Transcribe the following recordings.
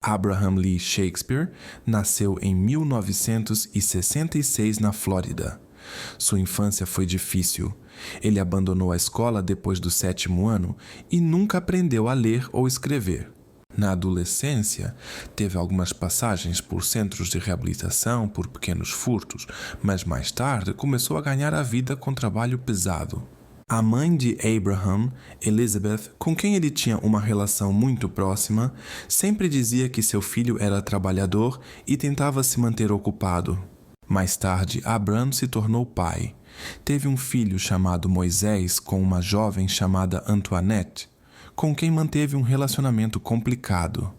Abraham Lee Shakespeare nasceu em 1966 na Flórida. Sua infância foi difícil. Ele abandonou a escola depois do 7º ano e nunca aprendeu a ler ou escrever. Na adolescência, teve algumas passagens por centros de reabilitação por pequenos furtos, mas mais tarde começou a ganhar a vida com trabalho pesado. A mãe de Abraham, Elizabeth, com quem ele tinha uma relação muito próxima, sempre dizia que seu filho era trabalhador e tentava se manter ocupado. Mais tarde, Abraham se tornou pai. Teve um filho chamado Moisés com uma jovem chamada Antoinette, com quem manteve um relacionamento complicado.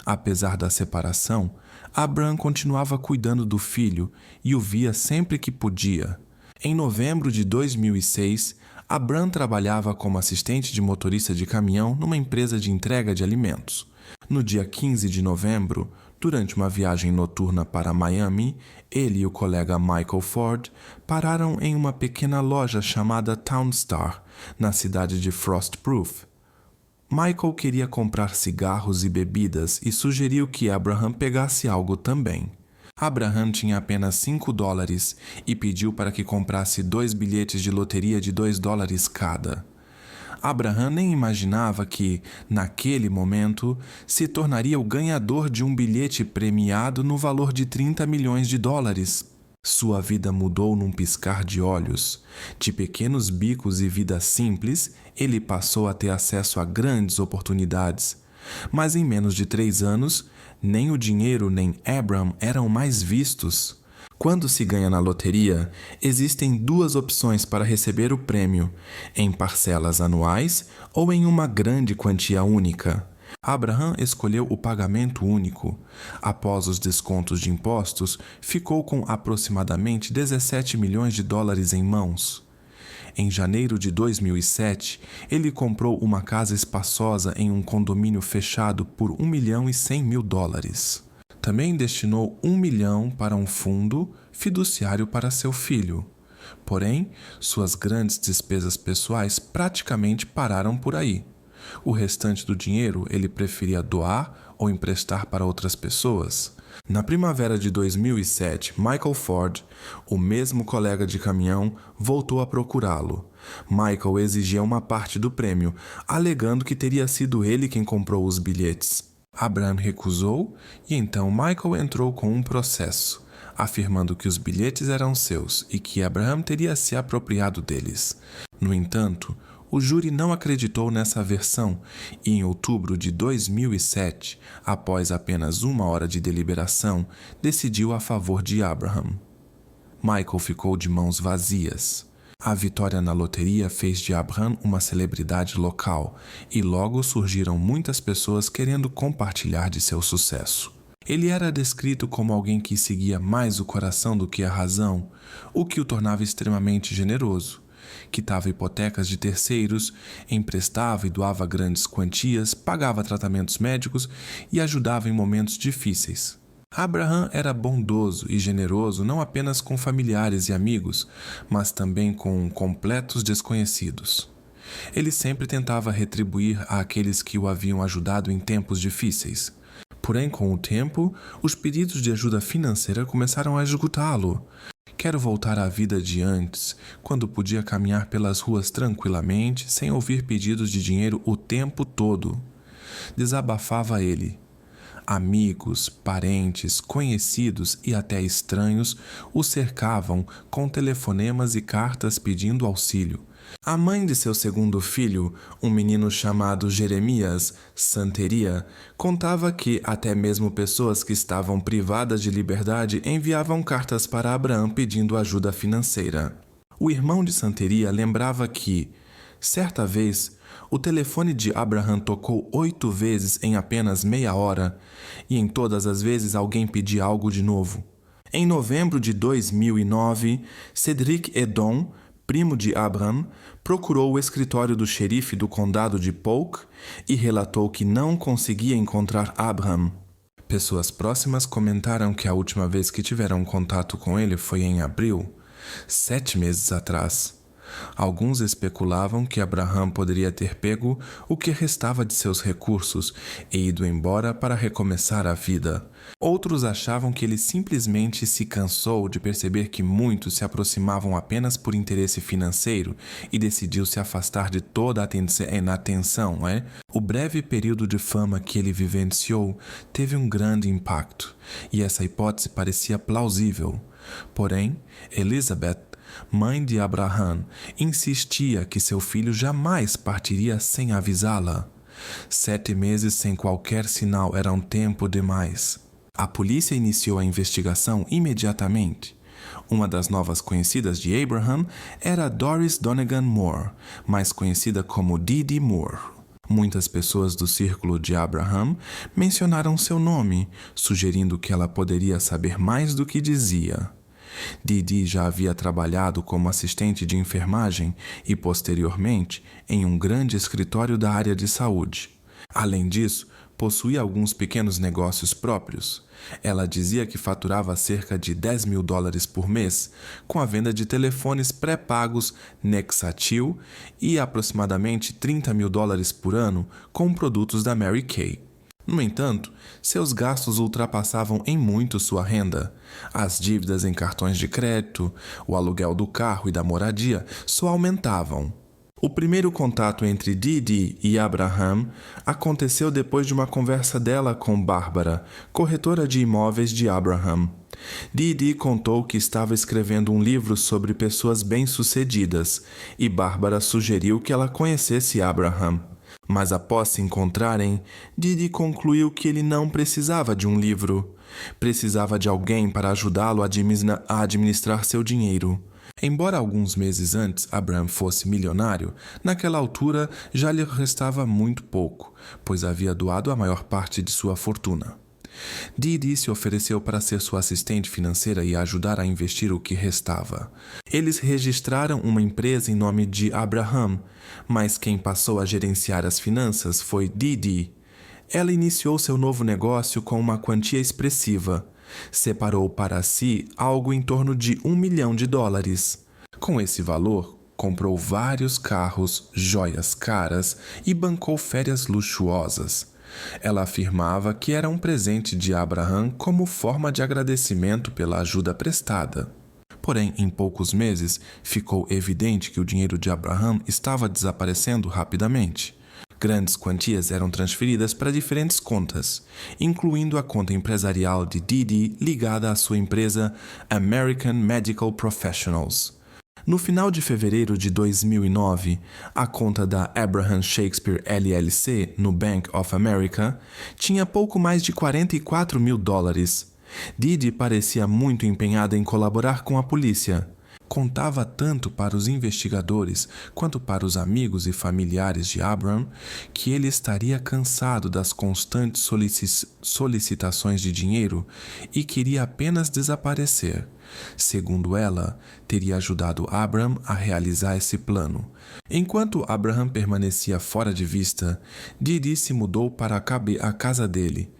Apesar da separação, Abraham continuava cuidando do filho e o via sempre que podia. Em novembro de 2006, Abraham trabalhava como assistente de motorista de caminhão numa empresa de entrega de alimentos. No dia 15 de novembro, durante uma viagem noturna para Miami, ele e o colega Michael Ford pararam em uma pequena loja chamada Townstar, na cidade de Frostproof. Michael queria comprar cigarros e bebidas e sugeriu que Abraham pegasse algo também. Abraham tinha apenas $5 e pediu para que comprasse 2 bilhetes de loteria de $2 cada. Abraham nem imaginava que, naquele momento, se tornaria o ganhador de um bilhete premiado no valor de $30 milhões. Sua vida mudou num piscar de olhos. De pequenos bicos e vida simples, ele passou a ter acesso a grandes oportunidades. Mas em menos de 3 anos, nem o dinheiro nem Abraham eram mais vistos. Quando se ganha na loteria, existem 2 opções para receber o prêmio, em parcelas anuais ou em uma grande quantia única. Abraham escolheu o pagamento único. Após os descontos de impostos, ficou com aproximadamente $17 milhões em mãos. Em janeiro de 2007, ele comprou uma casa espaçosa em um condomínio fechado por $1.100.000. Também destinou $1 milhão para um fundo fiduciário para seu filho. Porém, suas grandes despesas pessoais praticamente pararam por aí. O restante do dinheiro ele preferia doar ou emprestar para outras pessoas. Na primavera de 2007, Michael Ford, o mesmo colega de caminhão, voltou a procurá-lo. Michael exigia uma parte do prêmio, alegando que teria sido ele quem comprou os bilhetes. Abraham recusou e então Michael entrou com um processo, afirmando que os bilhetes eram seus e que Abraham teria se apropriado deles. No entanto, o júri não acreditou nessa versão e, em outubro de 2007, após apenas 1 hora de deliberação, decidiu a favor de Abraham. Michael ficou de mãos vazias. A vitória na loteria fez de Abraham uma celebridade local e logo surgiram muitas pessoas querendo compartilhar de seu sucesso. Ele era descrito como alguém que seguia mais o coração do que a razão, o que o tornava extremamente generoso. Quitava hipotecas de terceiros, emprestava e doava grandes quantias, pagava tratamentos médicos e ajudava em momentos difíceis. Abraham era bondoso e generoso não apenas com familiares e amigos, mas também com completos desconhecidos. Ele sempre tentava retribuir àqueles que o haviam ajudado em tempos difíceis. Porém, com o tempo, os pedidos de ajuda financeira começaram a esgotá-lo. Quero voltar à vida de antes, quando podia caminhar pelas ruas tranquilamente, sem ouvir pedidos de dinheiro o tempo todo. Desabafava ele. Amigos, parentes, conhecidos e até estranhos o cercavam com telefonemas e cartas pedindo auxílio. A mãe de seu segundo filho, um menino chamado Jeremias Santeria, contava que até mesmo pessoas que estavam privadas de liberdade enviavam cartas para Abraham pedindo ajuda financeira. O irmão de Santeria lembrava que, certa vez, o telefone de Abraham tocou 8 vezes em apenas meia hora, e em todas as vezes alguém pedia algo de novo. Em novembro de 2009, Cedric Edom, primo de Abraham, procurou o escritório do xerife do condado de Polk e relatou que não conseguia encontrar Abraham. Pessoas próximas comentaram que a última vez que tiveram contato com ele foi em abril, 7 meses atrás. Alguns especulavam que Abraham poderia ter pego o que restava de seus recursos e ido embora para recomeçar a vida. Outros achavam que ele simplesmente se cansou de perceber que muitos se aproximavam apenas por interesse financeiro e decidiu se afastar de toda a atenção. O breve período de fama que ele vivenciou teve um grande impacto, e essa hipótese parecia plausível. Porém, Elizabeth, mãe de Abraham, insistia que seu filho jamais partiria sem avisá-la. 7 meses sem qualquer sinal era um tempo demais. A polícia iniciou a investigação imediatamente. Uma das novas conhecidas de Abraham era Doris Donegan Moore, mais conhecida como Dee Moore. Muitas pessoas do círculo de Abraham mencionaram seu nome, sugerindo que ela poderia saber mais do que dizia. Dee já havia trabalhado como assistente de enfermagem e, posteriormente, em um grande escritório da área de saúde. Além disso, possuía alguns pequenos negócios próprios. Ela dizia que faturava cerca de $10.000 por mês, com a venda de telefones pré-pagos Nexatil e aproximadamente $30.000 por ano com produtos da Mary Kay. No entanto, seus gastos ultrapassavam em muito sua renda. As dívidas em cartões de crédito, o aluguel do carro e da moradia só aumentavam. O primeiro contato entre Dee e Abraham aconteceu depois de uma conversa dela com Bárbara, corretora de imóveis de Abraham. Dee contou que estava escrevendo um livro sobre pessoas bem-sucedidas e Bárbara sugeriu que ela conhecesse Abraham. Mas após se encontrarem, Dee concluiu que ele não precisava de um livro. Precisava de alguém para ajudá-lo a administrar seu dinheiro. Embora alguns meses antes Abraham fosse milionário, naquela altura já lhe restava muito pouco, pois havia doado a maior parte de sua fortuna. Dee se ofereceu para ser sua assistente financeira e ajudar a investir o que restava. Eles registraram uma empresa em nome de Abraham, mas quem passou a gerenciar as finanças foi Dee. Ela iniciou seu novo negócio com uma quantia expressiva. Separou para si algo em torno de $1 milhão. Com esse valor, comprou vários carros, joias caras e bancou férias luxuosas. Ela afirmava que era um presente de Abraham como forma de agradecimento pela ajuda prestada. Porém, em poucos meses, ficou evidente que o dinheiro de Abraham estava desaparecendo rapidamente. Grandes quantias eram transferidas para diferentes contas, incluindo a conta empresarial de Dee ligada à sua empresa American Medical Professionals. No final de fevereiro de 2009, a conta da Abraham Shakespeare LLC no Bank of America tinha pouco mais de $44 mil. Dee parecia muito empenhada em colaborar com a polícia. Contava tanto para os investigadores quanto para os amigos e familiares de Abraham que ele estaria cansado das constantes solicitações de dinheiro e queria apenas desaparecer. Segundo ela, teria ajudado Abraham a realizar esse plano. Enquanto Abraham permanecia fora de vista, Dee se mudou para a casa dele.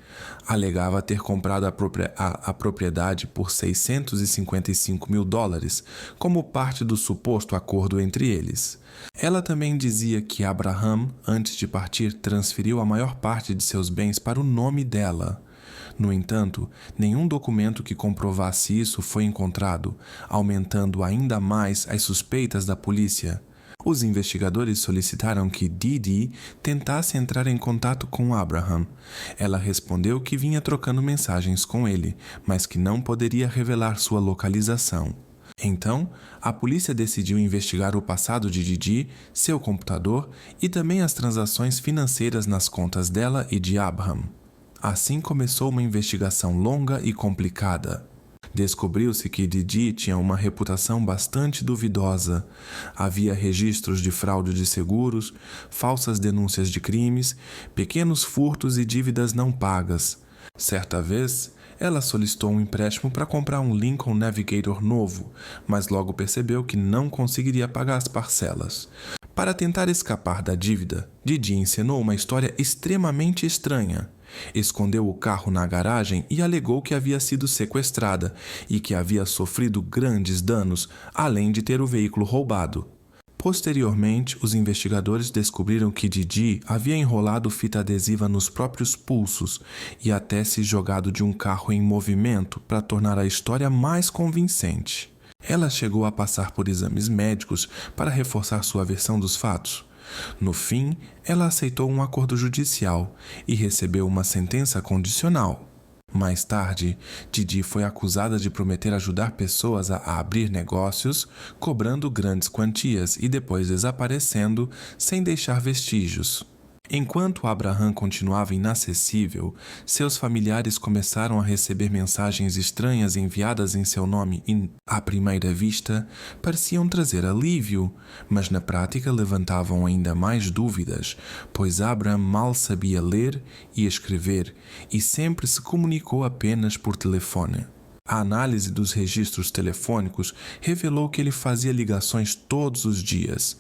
Alegava ter comprado a propriedade por $655 mil como parte do suposto acordo entre eles. Ela também dizia que Abraham, antes de partir, transferiu a maior parte de seus bens para o nome dela. No entanto, nenhum documento que comprovasse isso foi encontrado, aumentando ainda mais as suspeitas da polícia. Os investigadores solicitaram que Dee tentasse entrar em contato com Abraham. Ela respondeu que vinha trocando mensagens com ele, mas que não poderia revelar sua localização. Então, a polícia decidiu investigar o passado de Dee, seu computador e também as transações financeiras nas contas dela e de Abraham. Assim começou uma investigação longa e complicada. Descobriu-se que Dee tinha uma reputação bastante duvidosa. Havia registros de fraude de seguros, falsas denúncias de crimes, pequenos furtos e dívidas não pagas. Certa vez, ela solicitou um empréstimo para comprar um Lincoln Navigator novo, mas logo percebeu que não conseguiria pagar as parcelas. Para tentar escapar da dívida, Dee encenou uma história extremamente estranha. Escondeu o carro na garagem e alegou que havia sido sequestrada e que havia sofrido grandes danos, além de ter o veículo roubado. Posteriormente, os investigadores descobriram que Didi havia enrolado fita adesiva nos próprios pulsos e até se jogado de um carro em movimento para tornar a história mais convincente. Ela chegou a passar por exames médicos para reforçar sua versão dos fatos. No fim, ela aceitou um acordo judicial e recebeu uma sentença condicional. Mais tarde, Didi foi acusada de prometer ajudar pessoas a abrir negócios, cobrando grandes quantias e depois desaparecendo sem deixar vestígios. Enquanto Abraham continuava inacessível, seus familiares começaram a receber mensagens estranhas enviadas em seu nome e, à primeira vista, pareciam trazer alívio, mas na prática levantavam ainda mais dúvidas, pois Abraham mal sabia ler e escrever e sempre se comunicou apenas por telefone. A análise dos registros telefônicos revelou que ele fazia ligações todos os dias,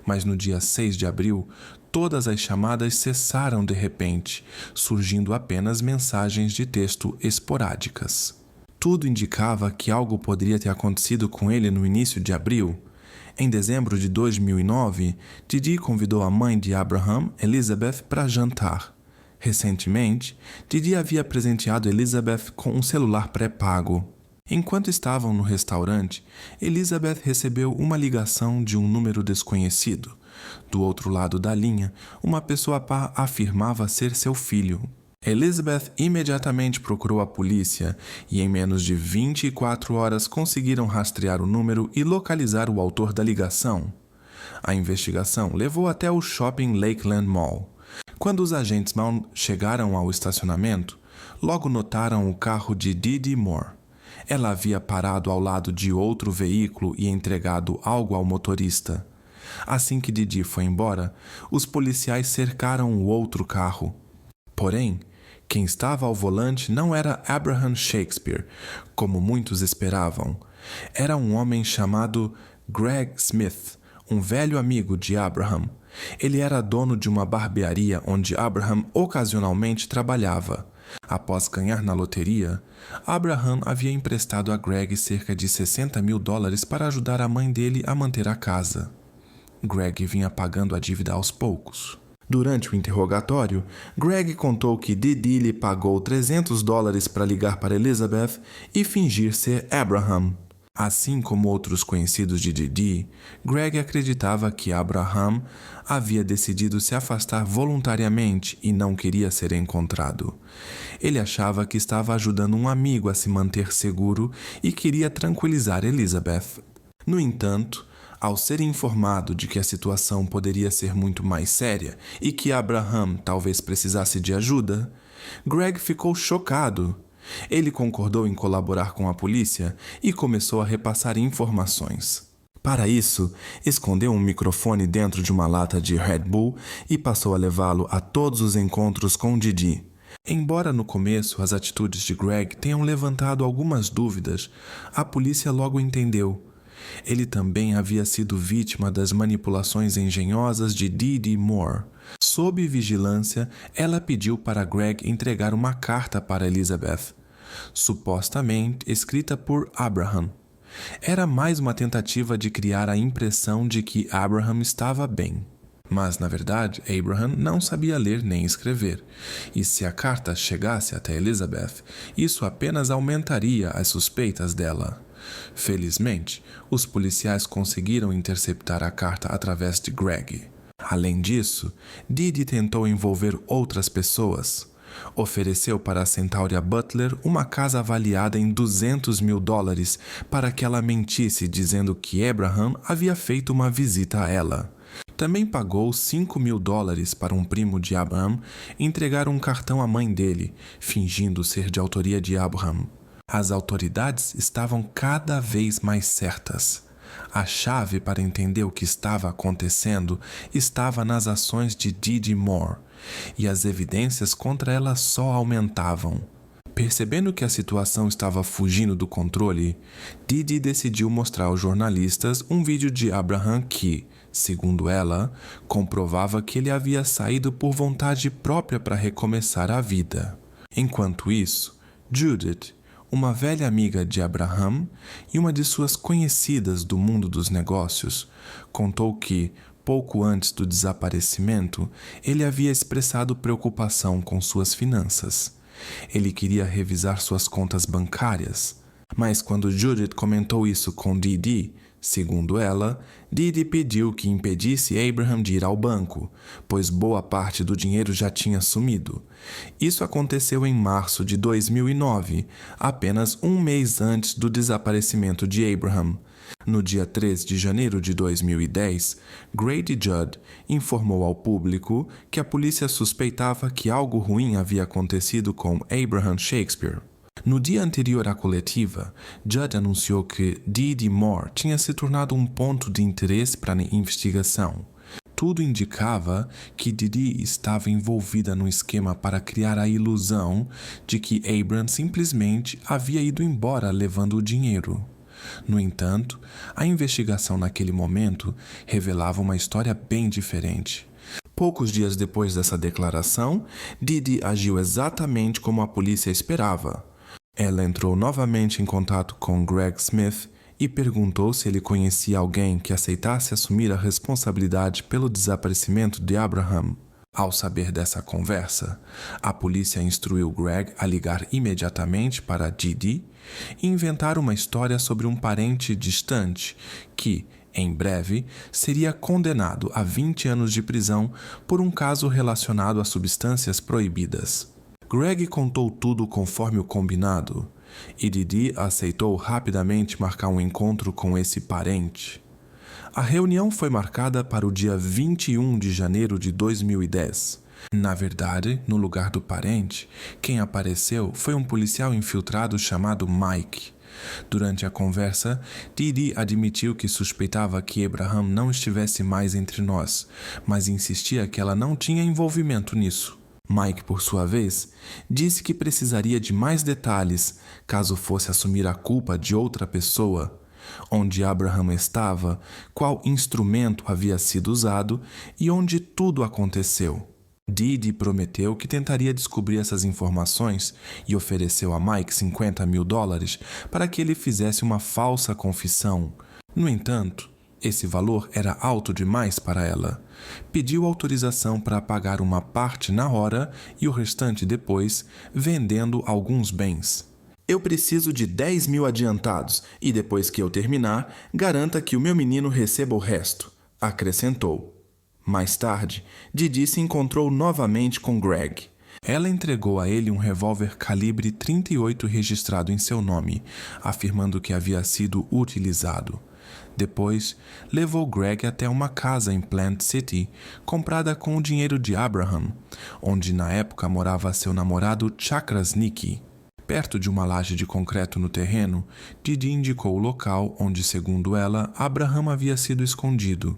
mas no dia 6 de abril, todas as chamadas cessaram de repente, surgindo apenas mensagens de texto esporádicas. Tudo indicava que algo poderia ter acontecido com ele no início de abril. Em dezembro de 2009, Didi convidou a mãe de Abraham, Elizabeth, para jantar. Recentemente, Didi havia presenteado Elizabeth com um celular pré-pago. Enquanto estavam no restaurante, Elizabeth recebeu uma ligação de um número desconhecido. Do outro lado da linha, uma pessoa afirmava ser seu filho. Elizabeth imediatamente procurou a polícia e em menos de 24 horas conseguiram rastrear o número e localizar o autor da ligação. A investigação levou até o shopping Lakeland Mall. Quando os agentes chegaram ao estacionamento, logo notaram o carro de Didi Moore. Ela havia parado ao lado de outro veículo e entregado algo ao motorista. Assim que Didi foi embora, os policiais cercaram o outro carro. Porém, quem estava ao volante não era Abraham Shakespeare, como muitos esperavam. Era um homem chamado Greg Smith, um velho amigo de Abraham. Ele era dono de uma barbearia onde Abraham ocasionalmente trabalhava. Após ganhar na loteria, Abraham havia emprestado a Greg cerca de $60.000 para ajudar a mãe dele a manter a casa. Greg vinha pagando a dívida aos poucos. Durante o interrogatório, Greg contou que Didi lhe pagou $300 para ligar para Elizabeth e fingir ser Abraham. Assim como outros conhecidos de Didi, Greg acreditava que Abraham havia decidido se afastar voluntariamente e não queria ser encontrado. Ele achava que estava ajudando um amigo a se manter seguro e queria tranquilizar Elizabeth. No entanto, ao ser informado de que a situação poderia ser muito mais séria e que Abraham talvez precisasse de ajuda, Greg ficou chocado. Ele concordou em colaborar com a polícia e começou a repassar informações. Para isso, escondeu um microfone dentro de uma lata de Red Bull e passou a levá-lo a todos os encontros com Didi. Embora no começo as atitudes de Greg tenham levantado algumas dúvidas, a polícia logo entendeu. Ele também havia sido vítima das manipulações engenhosas de Didi Moore. Sob vigilância, ela pediu para Greg entregar uma carta para Elizabeth, supostamente escrita por Abraham. Era mais uma tentativa de criar a impressão de que Abraham estava bem. Mas, na verdade, Abraham não sabia ler nem escrever, e se a carta chegasse até Elizabeth, isso apenas aumentaria as suspeitas dela. Felizmente, os policiais conseguiram interceptar a carta através de Greg. Além disso, Didi tentou envolver outras pessoas. Ofereceu para a Centauria Butler uma casa avaliada em $200.000 para que ela mentisse dizendo que Abraham havia feito uma visita a ela. Também pagou $5.000 para um primo de Abraham entregar um cartão à mãe dele, fingindo ser de autoria de Abraham. As autoridades estavam cada vez mais certas. A chave para entender o que estava acontecendo estava nas ações de Didi Moore, e as evidências contra ela só aumentavam. Percebendo que a situação estava fugindo do controle, Didi decidiu mostrar aos jornalistas um vídeo de Abraham que, segundo ela, comprovava que ele havia saído por vontade própria para recomeçar a vida. Enquanto isso, Judith, uma velha amiga de Abraham e uma de suas conhecidas do mundo dos negócios, contou que, pouco antes do desaparecimento, ele havia expressado preocupação com suas finanças. Ele queria revisar suas contas bancárias, mas quando Judith comentou isso com Dee, segundo ela, Dee pediu que impedisse Abraham de ir ao banco, pois boa parte do dinheiro já tinha sumido. Isso aconteceu em março de 2009, apenas um mês antes do desaparecimento de Abraham. No dia 3 de janeiro de 2010, Grady Judd informou ao público que a polícia suspeitava que algo ruim havia acontecido com Abraham Shakespeare. No dia anterior à coletiva, Judd anunciou que Dee Moore tinha se tornado um ponto de interesse para a investigação. Tudo indicava que Dee estava envolvida no esquema para criar a ilusão de que Abraham simplesmente havia ido embora levando o dinheiro. No entanto, a investigação naquele momento revelava uma história bem diferente. Poucos dias depois dessa declaração, Dee agiu exatamente como a polícia esperava. Ela entrou novamente em contato com Greg Smith e perguntou se ele conhecia alguém que aceitasse assumir a responsabilidade pelo desaparecimento de Abraham. Ao saber dessa conversa, a polícia instruiu Greg a ligar imediatamente para Dee e inventar uma história sobre um parente distante que, em breve, seria condenado a 20 anos de prisão por um caso relacionado a substâncias proibidas. Greg contou tudo conforme o combinado, e Dee aceitou rapidamente marcar um encontro com esse parente. A reunião foi marcada para o dia 21 de janeiro de 2010. Na verdade, no lugar do parente, quem apareceu foi um policial infiltrado chamado Mike. Durante a conversa, Dee admitiu que suspeitava que Abraham não estivesse mais entre nós, mas insistia que ela não tinha envolvimento nisso. Mike, por sua vez, disse que precisaria de mais detalhes caso fosse assumir a culpa de outra pessoa, onde Abraham estava, qual instrumento havia sido usado e onde tudo aconteceu. Dee prometeu que tentaria descobrir essas informações e ofereceu a Mike $50.000 para que ele fizesse uma falsa confissão. No entanto, esse valor era alto demais para ela. Pediu autorização para pagar uma parte na hora e o restante depois, vendendo alguns bens. Eu preciso de 10 mil adiantados e depois que eu terminar, garanta que o meu menino receba o resto, acrescentou. Mais tarde, Dee se encontrou novamente com Greg. Ela entregou a ele um revólver calibre .38 registrado em seu nome, afirmando que havia sido utilizado. Depois, levou Greg até uma casa em Plant City, comprada com o dinheiro de Abraham, onde na época morava seu namorado Chakras Nikki. Perto de uma laje de concreto no terreno, Dee indicou o local onde, segundo ela, Abraham havia sido escondido.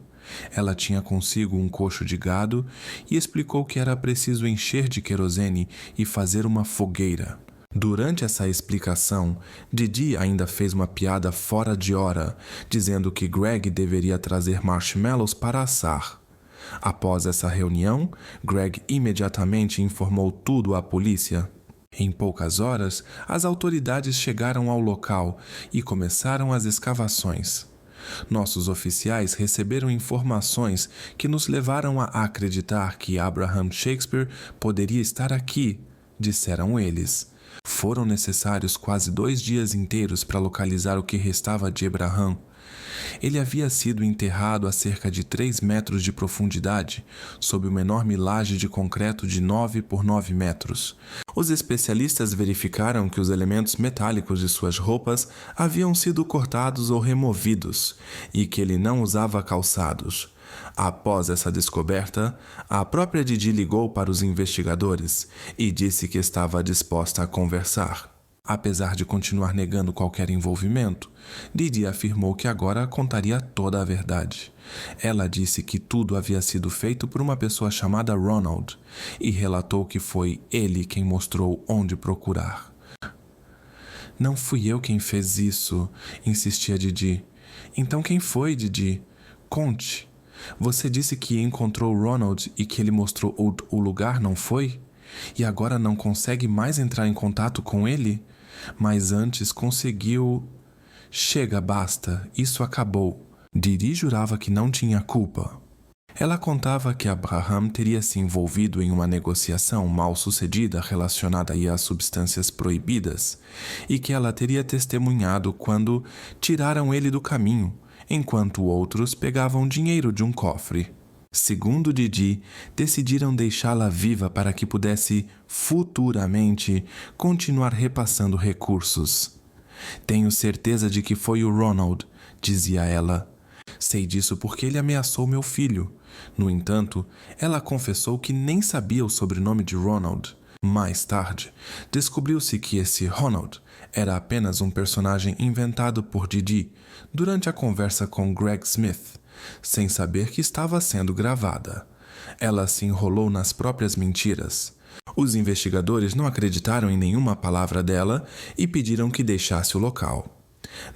Ela tinha consigo um coxo de gado e explicou que era preciso encher de querosene e fazer uma fogueira. Durante essa explicação, Dee ainda fez uma piada fora de hora, dizendo que Greg deveria trazer marshmallows para assar. Após essa reunião, Greg imediatamente informou tudo à polícia. Em poucas horas, as autoridades chegaram ao local e começaram as escavações. Nossos oficiais receberam informações que nos levaram a acreditar que Abraham Shakespeare poderia estar aqui, disseram eles. Foram necessários quase 2 dias inteiros para localizar o que restava de Abraham. Ele havia sido enterrado a cerca de 3 metros de profundidade, sob uma enorme laje de concreto de 9 por 9 metros. Os especialistas verificaram que os elementos metálicos de suas roupas haviam sido cortados ou removidos, e que ele não usava calçados. Após essa descoberta, a própria Dee ligou para os investigadores e disse que estava disposta a conversar. Apesar de continuar negando qualquer envolvimento, Dee afirmou que agora contaria toda a verdade. Ela disse que tudo havia sido feito por uma pessoa chamada Ronald e relatou que foi ele quem mostrou onde procurar. Não fui eu quem fez isso, insistia Dee. Então quem foi, Dee? Conte. Você disse que encontrou Ronald e que ele mostrou o lugar, não foi? e agora não consegue mais entrar em contato com ele? Mas antes conseguiu... Chega, basta, isso acabou. Didi jurava que não tinha culpa. Ela contava que Abraham teria se envolvido em uma negociação mal sucedida relacionada às substâncias proibidas e que ela teria testemunhado quando tiraram ele do caminho, enquanto outros pegavam dinheiro de um cofre. Segundo Didi, decidiram deixá-la viva para que pudesse, futuramente, continuar repassando recursos. Tenho certeza de que foi o Ronald, dizia ela. Sei disso porque ele ameaçou meu filho. No entanto, ela confessou que nem sabia o sobrenome de Ronald. Mais tarde, descobriu-se que esse Ronald era apenas um personagem inventado por Didi durante a conversa com Greg Smith, sem saber que estava sendo gravada. Ela se enrolou nas próprias mentiras. Os investigadores não acreditaram em nenhuma palavra dela e pediram que deixasse o local.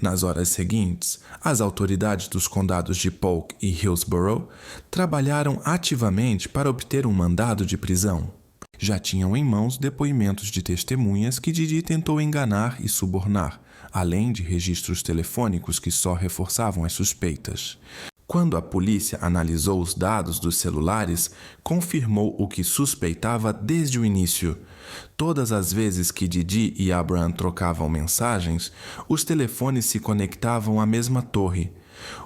Nas horas seguintes, as autoridades dos condados de Polk e Hillsborough trabalharam ativamente para obter um mandado de prisão. Já tinham em mãos depoimentos de testemunhas que Didi tentou enganar e subornar, além de registros telefônicos que só reforçavam as suspeitas. Quando a polícia analisou os dados dos celulares, confirmou o que suspeitava desde o início. Todas as vezes que Didi e Abraham trocavam mensagens, os telefones se conectavam à mesma torre,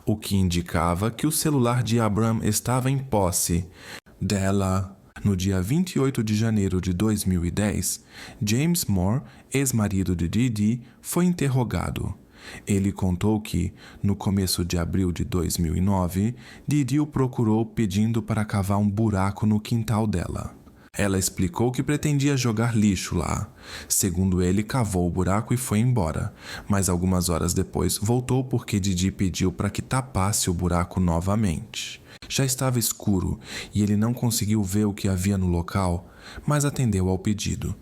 o que indicava que o celular de Abraham estava em posse dela. No dia 28 de janeiro de 2010, James Moore, ex-marido de Didi, foi interrogado. Ele contou que, no começo de abril de 2009, Didi o procurou pedindo para cavar um buraco no quintal dela. Ela explicou que pretendia jogar lixo lá. Segundo ele, cavou o buraco e foi embora, mas algumas horas depois voltou porque Didi pediu para que tapasse o buraco novamente. Já estava escuro e ele não conseguiu ver o que havia no local, mas atendeu ao pedido.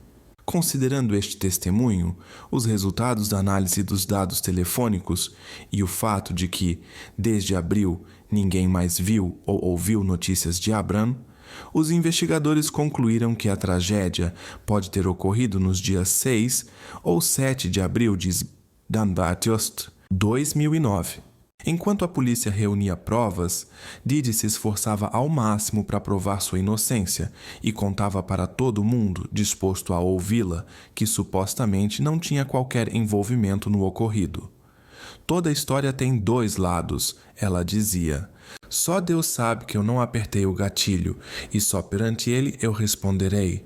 Considerando este testemunho, os resultados da análise dos dados telefônicos e o fato de que, desde abril, ninguém mais viu ou ouviu notícias de Abraham, os investigadores concluíram que a tragédia pode ter ocorrido nos dias 6 ou 7 de abril de 2009. Enquanto a polícia reunia provas, Didi se esforçava ao máximo para provar sua inocência e contava para todo mundo, disposto a ouvi-la, que supostamente não tinha qualquer envolvimento no ocorrido. Toda a história tem dois lados, ela dizia. Só Deus sabe que eu não apertei o gatilho e só perante ele eu responderei.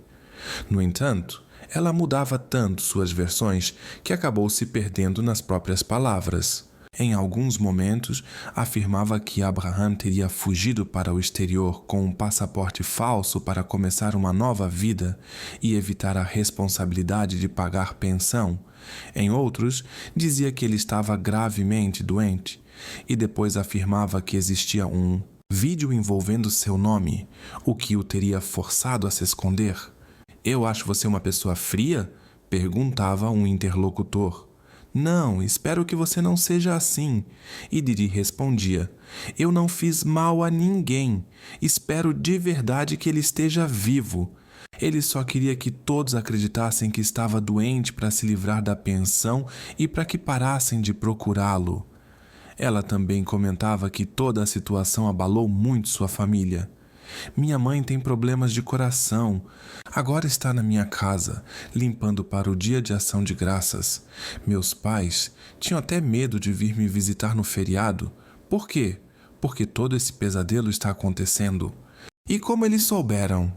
No entanto, ela mudava tanto suas versões que acabou se perdendo nas próprias palavras. Em alguns momentos, afirmava que Abraham teria fugido para o exterior com um passaporte falso para começar uma nova vida e evitar a responsabilidade de pagar pensão. Em outros, dizia que ele estava gravemente doente e depois afirmava que existia um vídeo envolvendo seu nome, o que o teria forçado a se esconder. Eu acho você uma pessoa fria? Perguntava um interlocutor. Não, espero que você não seja assim. E Didi respondia, eu não fiz mal a ninguém. Espero de verdade que ele esteja vivo. Ele só queria que todos acreditassem que estava doente para se livrar da pensão e para que parassem de procurá-lo. Ela também comentava que toda a situação abalou muito sua família. Minha mãe tem problemas de coração. Agora está na minha casa, limpando para o dia de ação de graças. Meus pais tinham até medo de vir me visitar no feriado. Por quê? Porque todo esse pesadelo está acontecendo. E como eles souberam?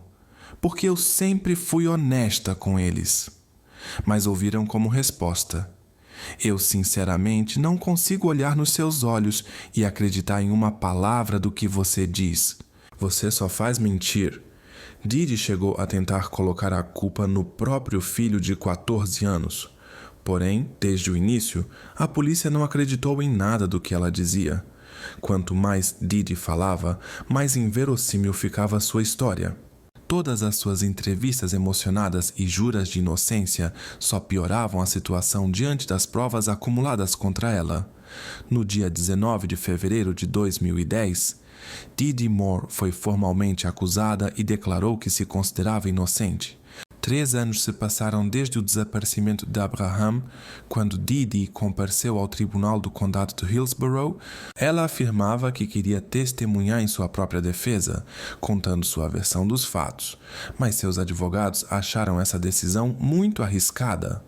Porque eu sempre fui honesta com eles. Mas ouviram como resposta. Eu, sinceramente, não consigo olhar nos seus olhos e acreditar em uma palavra do que você diz. Você só faz mentir. Didi chegou a tentar colocar a culpa no próprio filho de 14 anos. Porém, desde o início, a polícia não acreditou em nada do que ela dizia. Quanto mais Didi falava, mais inverossímil ficava sua história. Todas as suas entrevistas emocionadas e juras de inocência só pioravam a situação diante das provas acumuladas contra ela. No dia 19 de fevereiro de 2010, Didi Moore foi formalmente acusada e declarou que se considerava inocente. 3 anos se passaram desde o desaparecimento de Abraham, quando Didi compareceu ao tribunal do condado de Hillsborough. Ela afirmava que queria testemunhar em sua própria defesa, contando sua versão dos fatos, mas seus advogados acharam essa decisão muito arriscada.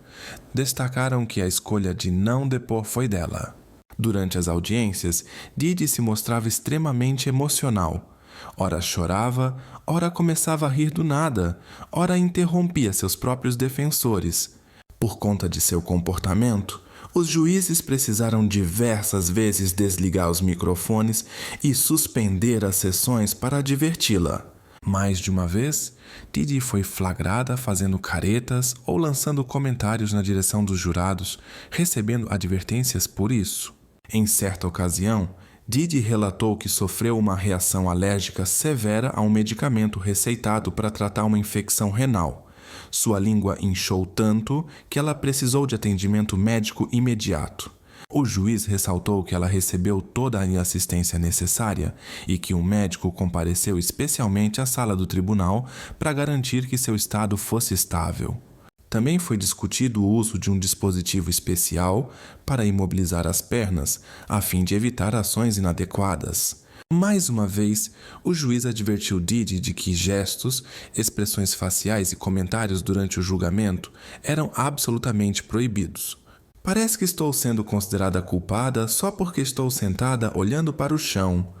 Destacaram que a escolha de não depor foi dela. Durante as audiências, Didi se mostrava extremamente emocional. Ora chorava, ora começava a rir do nada, ora interrompia seus próprios defensores. Por conta de seu comportamento, os juízes precisaram diversas vezes desligar os microfones e suspender as sessões para adverti-la. Mais de uma vez, Didi foi flagrada fazendo caretas ou lançando comentários na direção dos jurados, recebendo advertências por isso. Em certa ocasião, Didi relatou que sofreu uma reação alérgica severa a um medicamento receitado para tratar uma infecção renal. Sua língua inchou tanto que ela precisou de atendimento médico imediato. O juiz ressaltou que ela recebeu toda a assistência necessária e que um médico compareceu especialmente à sala do tribunal para garantir que seu estado fosse estável. Também foi discutido o uso de um dispositivo especial para imobilizar as pernas, a fim de evitar ações inadequadas. Mais uma vez, o juiz advertiu Didi de que gestos, expressões faciais e comentários durante o julgamento eram absolutamente proibidos. Parece que estou sendo considerada culpada só porque estou sentada olhando para o chão,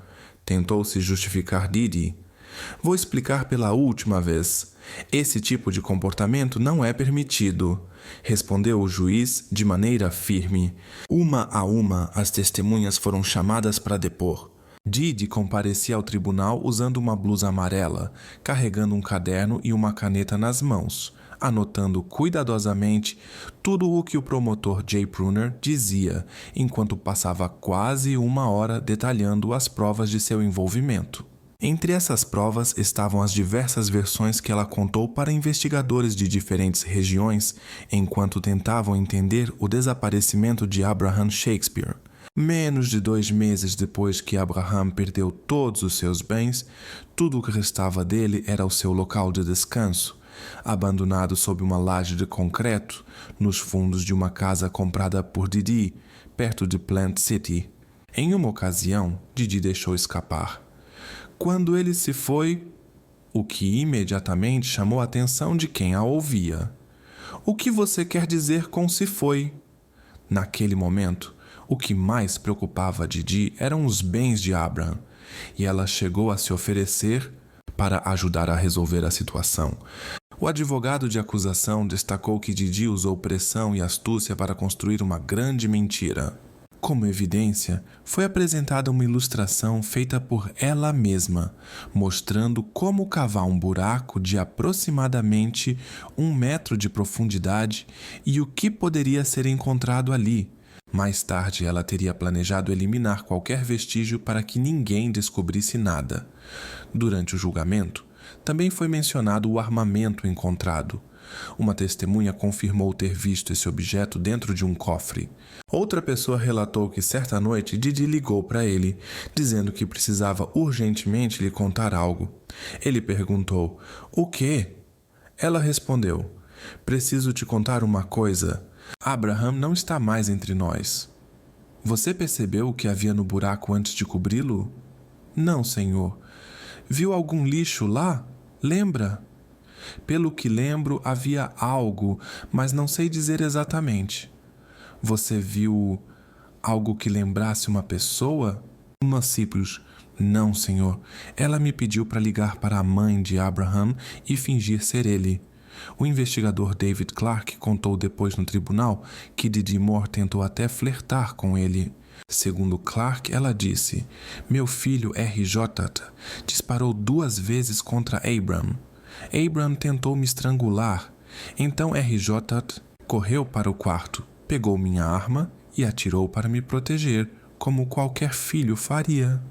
tentou se justificar Didi. Vou explicar pela última vez. Esse tipo de comportamento não é permitido, respondeu o juiz de maneira firme. Uma a uma, as testemunhas foram chamadas para depor. Didi comparecia ao tribunal usando uma blusa amarela, carregando um caderno e uma caneta nas mãos, anotando cuidadosamente tudo o que o promotor Jay Pruner dizia, enquanto passava quase 1 hora detalhando as provas de seu envolvimento. Entre essas provas estavam as diversas versões que ela contou para investigadores de diferentes regiões enquanto tentavam entender o desaparecimento de Abraham Shakespeare. Menos de 2 meses depois que Abraham perdeu todos os seus bens, tudo o que restava dele era o seu local de descanso, abandonado sob uma laje de concreto, nos fundos de uma casa comprada por Didi, perto de Plant City. Em uma ocasião, Didi deixou escapar. Quando ele se foi, o que imediatamente chamou a atenção de quem a ouvia. O que você quer dizer com se foi? Naquele momento, o que mais preocupava Didi eram os bens de Abraham, e ela chegou a se oferecer para ajudar a resolver a situação. O advogado de acusação destacou que Didi usou pressão e astúcia para construir uma grande mentira. Como evidência, foi apresentada uma ilustração feita por ela mesma, mostrando como cavar um buraco de aproximadamente 1 metro de profundidade e o que poderia ser encontrado ali. Mais tarde, ela teria planejado eliminar qualquer vestígio para que ninguém descobrisse nada. Durante o julgamento, também foi mencionado o armamento encontrado. Uma testemunha confirmou ter visto esse objeto dentro de um cofre. Outra pessoa relatou que certa noite Didi ligou para ele, dizendo que precisava urgentemente lhe contar algo. Ele perguntou: "O quê?" Ela respondeu: "Preciso te contar uma coisa. Abraham não está mais entre nós." "Você percebeu o que havia no buraco antes de cobri-lo?" "Não, senhor." "Viu algum lixo lá? Lembra?" "Pelo que lembro, havia algo, mas não sei dizer exatamente." "Você viu algo que lembrasse uma pessoa?" "Uma simples." "Não, senhor. Ela me pediu para ligar para a mãe de Abraham e fingir ser ele." O investigador David Clark contou depois no tribunal que Didi Moore tentou até flertar com ele. Segundo Clark, ela disse: "Meu filho R.J. disparou 2 vezes contra Abram. Abram tentou me estrangular. Então R.J. correu para o quarto, pegou minha arma e atirou para me proteger, como qualquer filho faria."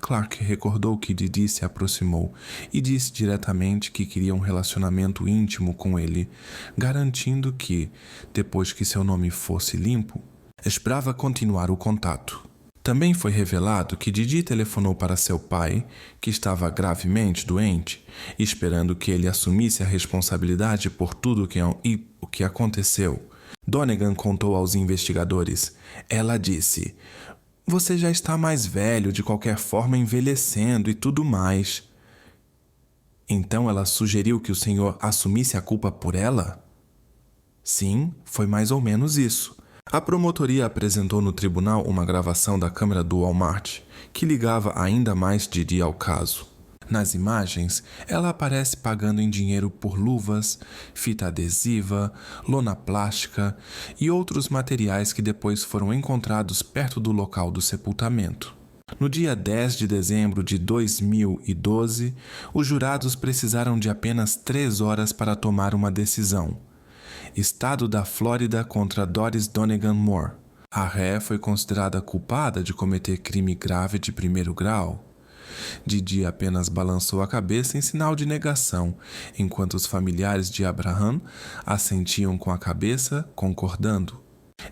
Clark recordou que Didi se aproximou e disse diretamente que queria um relacionamento íntimo com ele, garantindo que, depois que seu nome fosse limpo, esperava continuar o contato. Também foi revelado que Didi telefonou para seu pai, que estava gravemente doente, esperando que ele assumisse a responsabilidade por tudo o que aconteceu. Donegan contou aos investigadores. Ela disse: "Você já está mais velho, de qualquer forma envelhecendo e tudo mais." Então ela sugeriu que o senhor assumisse a culpa por ela? Sim, foi mais ou menos isso. A promotoria apresentou no tribunal uma gravação da câmera do Walmart, que ligava ainda mais Didi ao caso. Nas imagens, ela aparece pagando em dinheiro por luvas, fita adesiva, lona plástica e outros materiais que depois foram encontrados perto do local do sepultamento. No dia 10 de dezembro de 2012, os jurados precisaram de apenas 3 horas para tomar uma decisão. Estado da Flórida contra Doris Donegan Moore. A ré foi considerada culpada de cometer crime grave de primeiro grau. Didi apenas balançou a cabeça em sinal de negação, enquanto os familiares de Abraham assentiam com a cabeça, concordando.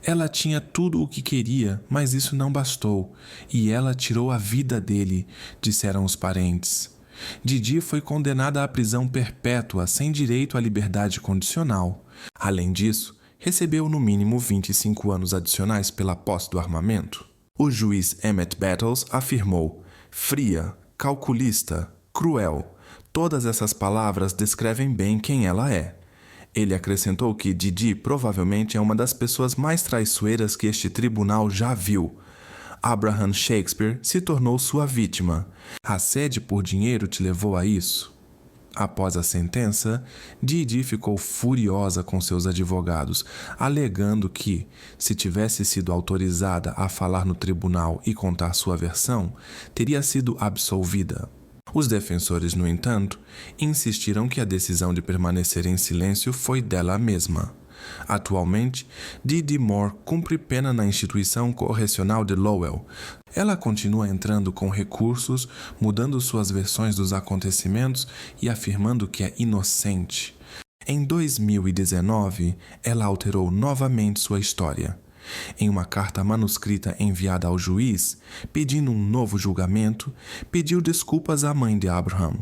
Ela tinha tudo o que queria, mas isso não bastou, e ela tirou a vida dele, disseram os parentes. Didi foi condenada à prisão perpétua sem direito à liberdade condicional. Além disso, recebeu no mínimo 25 anos adicionais pela posse do armamento. O juiz Emmett Battles afirmou: fria, calculista, cruel. Todas essas palavras descrevem bem quem ela é. Ele acrescentou que Didi provavelmente é uma das pessoas mais traiçoeiras que este tribunal já viu. Abraham Shakespeare se tornou sua vítima. A sede por dinheiro te levou a isso? Após a sentença, Didi ficou furiosa com seus advogados, alegando que, se tivesse sido autorizada a falar no tribunal e contar sua versão, teria sido absolvida. Os defensores, no entanto, insistiram que a decisão de permanecer em silêncio foi dela mesma. Atualmente, Didi Moore cumpre pena na instituição correcional de Lowell. Ela continua entrando com recursos, mudando suas versões dos acontecimentos e afirmando que é inocente. Em 2019, ela alterou novamente sua história. Em uma carta manuscrita enviada ao juiz, pedindo um novo julgamento, pediu desculpas à mãe de Abraham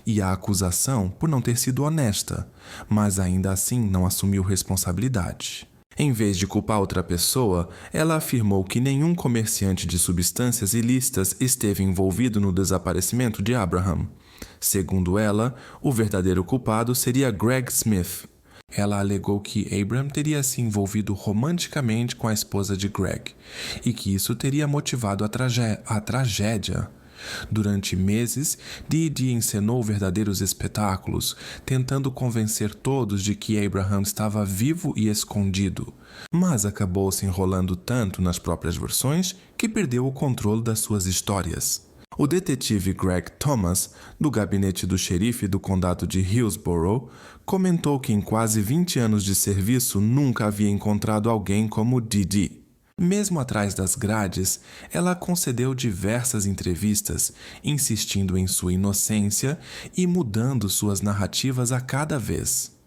e à acusação por não ter sido honesta, mas ainda assim não assumiu responsabilidade. Em vez de culpar outra pessoa, ela afirmou que nenhum comerciante de substâncias ilícitas esteve envolvido no desaparecimento de Abraham. Segundo ela, o verdadeiro culpado seria Greg Smith. Ela alegou que Abram teria se envolvido romanticamente com a esposa de Greg e que isso teria motivado a tragédia. Durante meses, Didi encenou verdadeiros espetáculos, tentando convencer todos de que Abraham estava vivo e escondido, mas acabou se enrolando tanto nas próprias versões que perdeu o controle das suas histórias. O detetive Greg Thomas, do gabinete do xerife do condado de Hillsborough, comentou que em quase 20 anos de serviço nunca havia encontrado alguém como Didi. Mesmo atrás das grades, ela concedeu diversas entrevistas, insistindo em sua inocência e mudando suas narrativas a cada vez.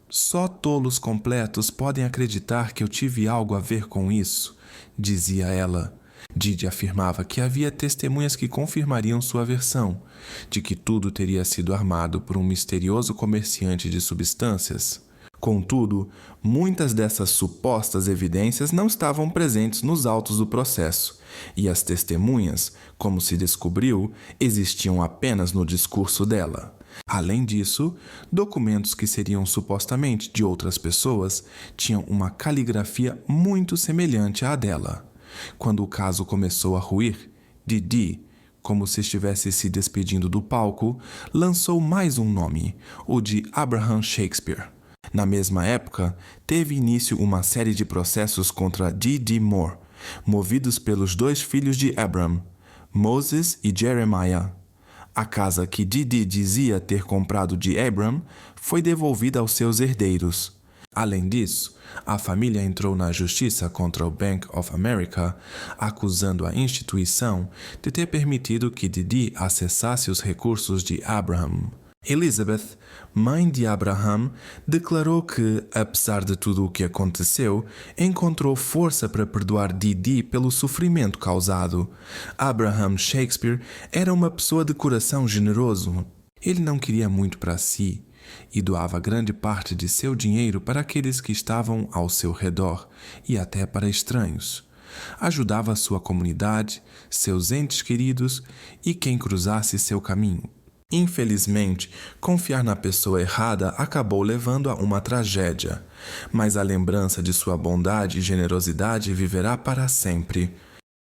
Só tolos completos podem acreditar que eu tive algo a ver com isso, dizia ela. Didi afirmava que havia testemunhas que confirmariam sua versão, de que tudo teria sido armado por um misterioso comerciante de substâncias. Contudo, muitas dessas supostas evidências não estavam presentes nos autos do processo, e as testemunhas, como se descobriu, existiam apenas no discurso dela. Além disso, documentos que seriam supostamente de outras pessoas tinham uma caligrafia muito semelhante à dela. Quando o caso começou a ruir, Didi, como se estivesse se despedindo do palco, lançou mais um nome, o de Abraham Shakespeare. Na mesma época, teve início uma série de processos contra Didi Moore, movidos pelos 2 filhos de Abram, Moses e Jeremiah. A casa que Didi dizia ter comprado de Abram foi devolvida aos seus herdeiros. Além disso, a família entrou na justiça contra o Bank of America, acusando a instituição de ter permitido que Didi acessasse os recursos de Abraham. Elizabeth, mãe de Abraham, declarou que, apesar de tudo o que aconteceu, encontrou força para perdoar Didi pelo sofrimento causado. Abraham Shakespeare era uma pessoa de coração generoso. Ele não queria muito para si e doava grande parte de seu dinheiro para aqueles que estavam ao seu redor e até para estranhos. Ajudava sua comunidade, seus entes queridos e quem cruzasse seu caminho. Infelizmente, confiar na pessoa errada acabou levando a uma tragédia, mas a lembrança de sua bondade e generosidade viverá para sempre.